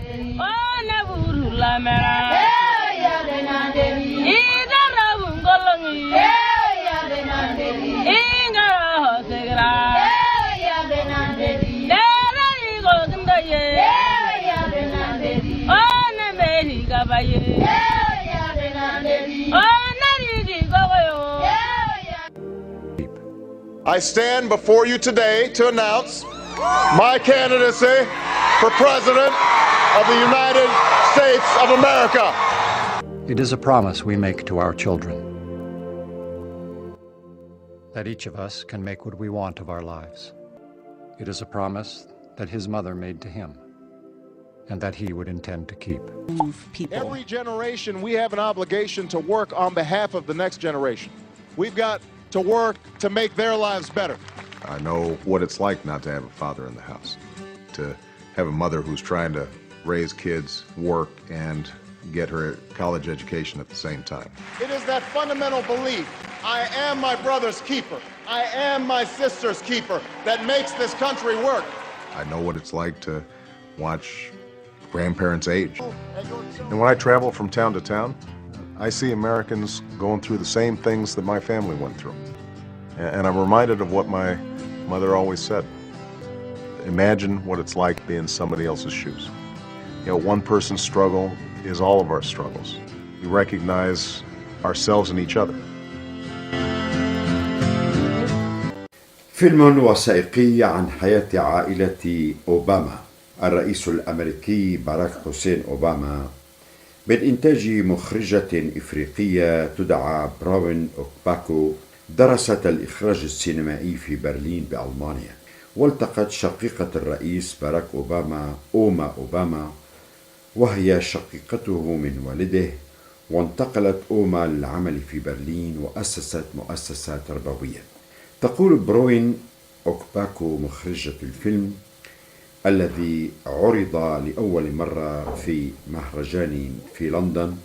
Oh, never la mera. Ida rabun golongi. Inga hosegra. Dera igo gindaye. Oh, nemeri gabaye. Oh, nari goyo. I stand before you today to announce my candidacy for President of the United States of America. It is a promise we make to our children that each of us can make what we want of our lives. It is a promise that his mother made to him and that he would intend to keep. Every generation, we have an obligation to work on behalf of the next generation. We've got to work to make their lives better. I know what it's like not to have a father in the house, to have a mother who's trying to raise kids, work, and get her college education at the same time. It is that fundamental belief, I am my brother's keeper, I am my sister's keeper, that makes this country work. I know what it's like to watch grandparents age. And when I travel from town to town, I see Americans going through the same things that my family went through. And I'm reminded of what my mother always said. Imagine what it's like being in somebody else's shoes. You know, one person's struggle is all of our struggles. We recognize ourselves in each other. فيلم وثائقي عن حياة عائلة أوباما. الرئيس الأمريكي باراك حسين أوباما من إنتاج مخرجة إفريقية تدعى براون أوكباكو، درست الإخراج السينمائي في برلين بألمانيا، والتقت شقيقة الرئيس باراك أوباما أوما أوباما وهي شقيقته من والده، وانتقلت أوما للعمل في برلين وأسست مؤسسة تربوية. تقول براون أوكباكو مخرجة الفيلم الذي عرض لأول مرة في مهرجان في لندن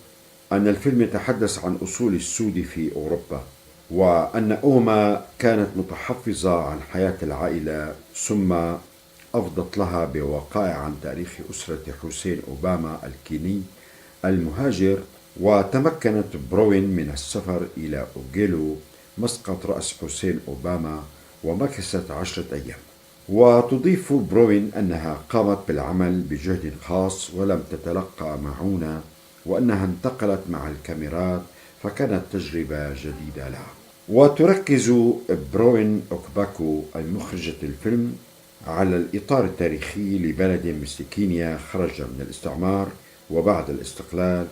أن الفيلم يتحدث عن أصول السود في أوروبا، وأن أوما كانت متحفظة عن حياة العائلة، ثم أفضت لها بوقائع عن تاريخ أسرة حسين أوباما الكيني المهاجر. وتمكنت براون من السفر إلى أوغيلو مسقط رأس حسين أوباما ومكثت 10 أيام. وتضيف براون أنها قامت بالعمل بجهد خاص ولم تتلقى معونة، وأنها انتقلت مع الكاميرات فكانت تجربة جديدة لها. وتركز براون أوكباكو المخرجة الفيلم على الإطار التاريخي لبلد مثل كينيا خرج من الاستعمار وبعد الاستقلال،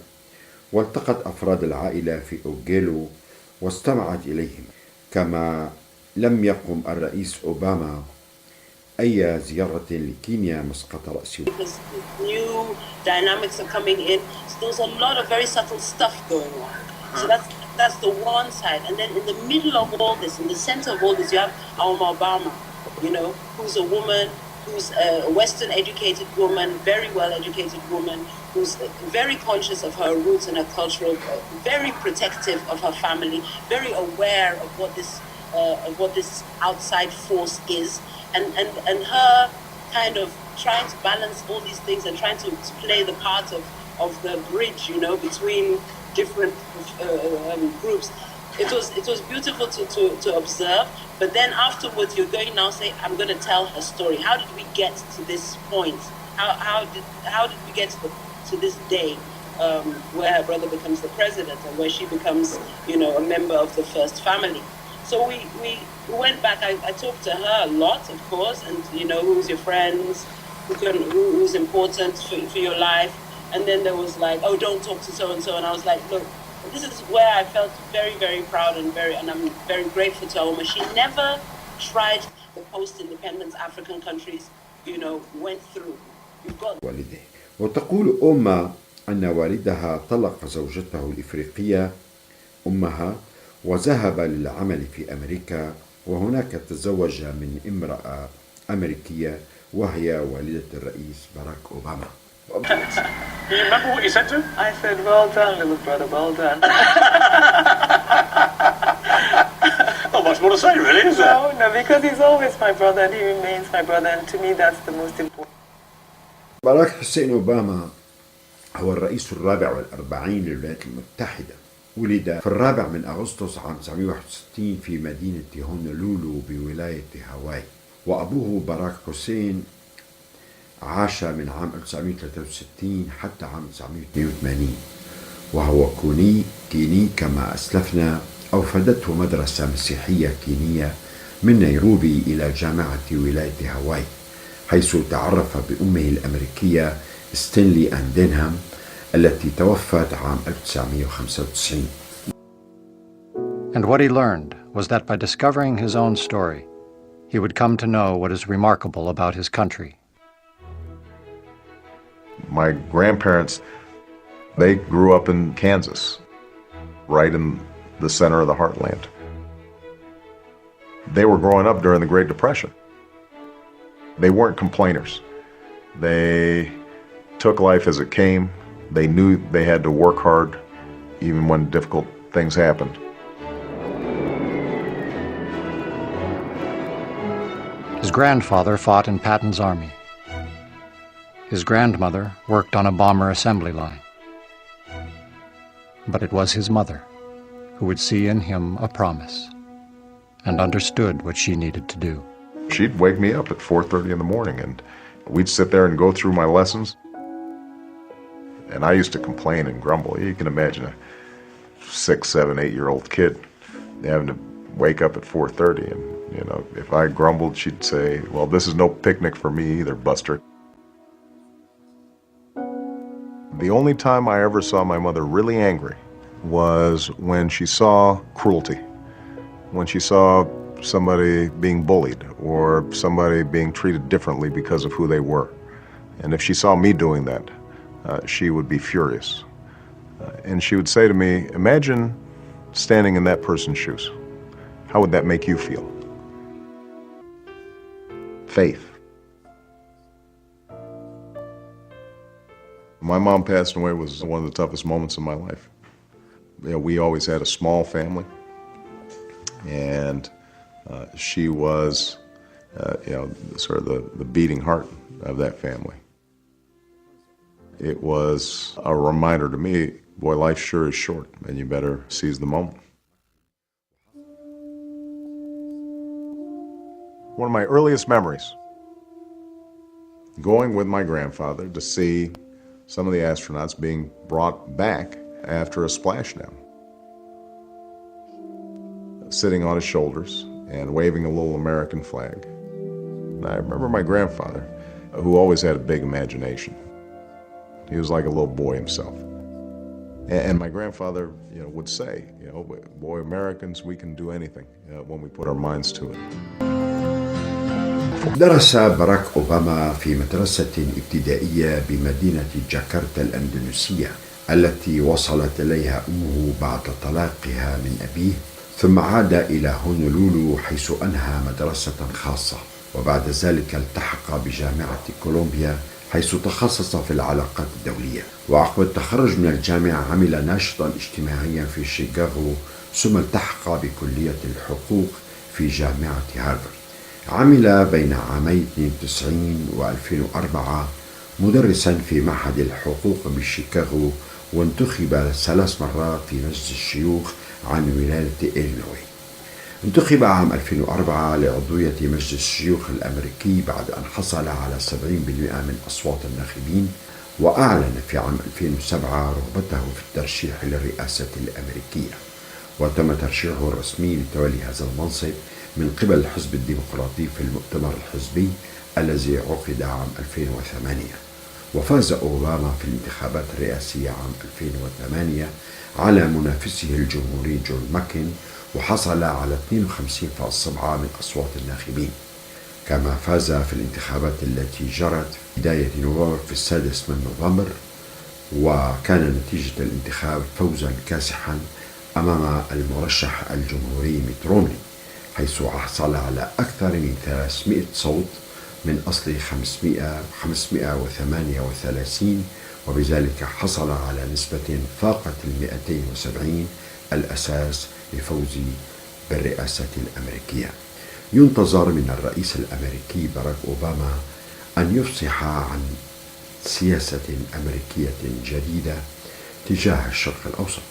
والتقت أفراد العائلة في أوغيلو واستمعت إليهم. كما لم يقم الرئيس أوباما أي زيارة لكينيا مسقط رأسه. New dynamics are coming in. So there's a lot of very subtle stuff going on. So that's the one side. And then in the middle of all this, in the center of all this, you have Obama, you know, who's a woman, who's a Western educated woman, very well educated woman, who's very conscious of her roots and her cultural, very protective of her family, very aware of what this outside force is. And her kind of trying to balance all these things and trying to play the part of the bridge, you know, between different groups. It was beautiful to observe. But then afterwards, you're going now say, I'm going to tell her story. How did we get to this point? How did we get to this day where her brother becomes the president and where she becomes, you know, a member of the first family? So we went back. I talked to her a lot, of course, and you know, who's your friends, who's important for your life. And then there was like, oh, don't talk to so and so. And I was like, look, this is where I felt very, very proud and I'm very grateful to Oma. She never tried the post-independence African countries, you know, went through. You've got. وتقول أوما أن والدها طلق زوجته الإفريقية أمها وذهب للعمل في أمريكا، وهناك تزوج من امرأة أمريكية وهي والدة الرئيس باراك أوباما. Do you remember what you said to him? I said, well done, little brother, well done. Not much more to say, really, is there? No, because he's always my brother and he remains my brother, and to me that's the most important. باراك حسين أوباما هو الرئيس الرابع والأربعين للولايات المتحدة. ولد في 4 أغسطس عام 1961 في مدينة هونولولو بولاية هاواي. وأبوه باراك حسين عاش من عام 1963 حتى عام 1982، وهو كيني كما أسلفنا. أوفدته مدرسة مسيحية كينية من نيروبي إلى جامعة ولاية هاواي، حيث تعرف بأمه الأمريكية ستينلي آن دينهام التي توفت عام 1995. And what he learned was that by discovering his own story, he would come to know what is remarkable about his country. My grandparents, they grew up in Kansas, right in the center of the heartland. They were growing up during the Great Depression. They weren't complainers. They took life as it came. They knew they had to work hard even when difficult things happened. His grandfather fought in Patton's army. His grandmother worked on a bomber assembly line. But it was his mother who would see in him a promise and understood what she needed to do. She'd wake me up at 4:30 in the morning, and we'd sit there and go through my lessons. And I used to complain and grumble. You can imagine a 6, 7, 8-year-old kid having to wake up at 4:30, and if I grumbled, she'd say, "Well, this is no picnic for me either, Buster." The only time I ever saw my mother really angry was when she saw cruelty, when she saw somebody being bullied or somebody being treated differently because of who they were. And if she saw me doing that, she would be furious. And she would say to me, "Imagine standing in that person's shoes. How would that make you feel?" Faith. My mom passing away was one of the toughest moments of my life. We always had a small family, and she was, sort of the beating heart of that family. It was a reminder to me, boy, life sure is short, and you better seize the moment. One of my earliest memories, going with my grandfather to see some of the astronauts being brought back after a splashdown, sitting on his shoulders and waving a little American flag. And I remember my grandfather, who always had a big imagination. He was like a little boy himself. And my grandfather, would say, "Boy, Americans, we can do anything when we put our minds to it." درس باراك أوباما في مدرسة ابتدائية بمدينة جاكرتا الأندونيسية التي وصلت إليها أمه بعد طلاقها من أبيه، ثم عاد إلى هونولولو حيث أنهى مدرسة خاصة، وبعد ذلك التحق بجامعة كولومبيا حيث تخصص في العلاقات الدولية. وعقب التخرج من الجامعة عمل ناشطا اجتماعيا في شيكاغو، ثم التحق بكلية الحقوق في جامعة هارفارد. عمل بين عامي 92 و2004 مدرسا في معهد الحقوق بشيكاغو، وانتخب 3 مرات في مجلس الشيوخ عن ولاية إلينوي. انتخب عام 2004 لعضوية مجلس الشيوخ الأمريكي بعد أن حصل على 70% من أصوات الناخبين، وأعلن في عام 2007 رغبته في الترشيح للرئاسة الأمريكية، وتم ترشيحه الرسمي لتولي هذا المنصب من قبل الحزب الديمقراطي في المؤتمر الحزبي الذي عقد عام 2008. وفاز أوباما في الانتخابات الرئاسية عام 2008 على منافسه الجمهوري جون ماكين، وحصل على 52.7% من أصوات الناخبين. كما فاز في الانتخابات التي جرت في بداية نوفمبر في 6 نوفمبر، وكان نتيجة الانتخاب فوزا كاسحا أمام المرشح الجمهوري ميت رومني، حيث حصل على أكثر من 300 صوت من أصل 538، وبذلك حصل على نسبة فاقت 270 الأساس لفوزه بالرئاسة الأمريكية. ينتظر من الرئيس الأمريكي باراك أوباما أن يفصح عن سياسة أمريكية جديدة تجاه الشرق الأوسط.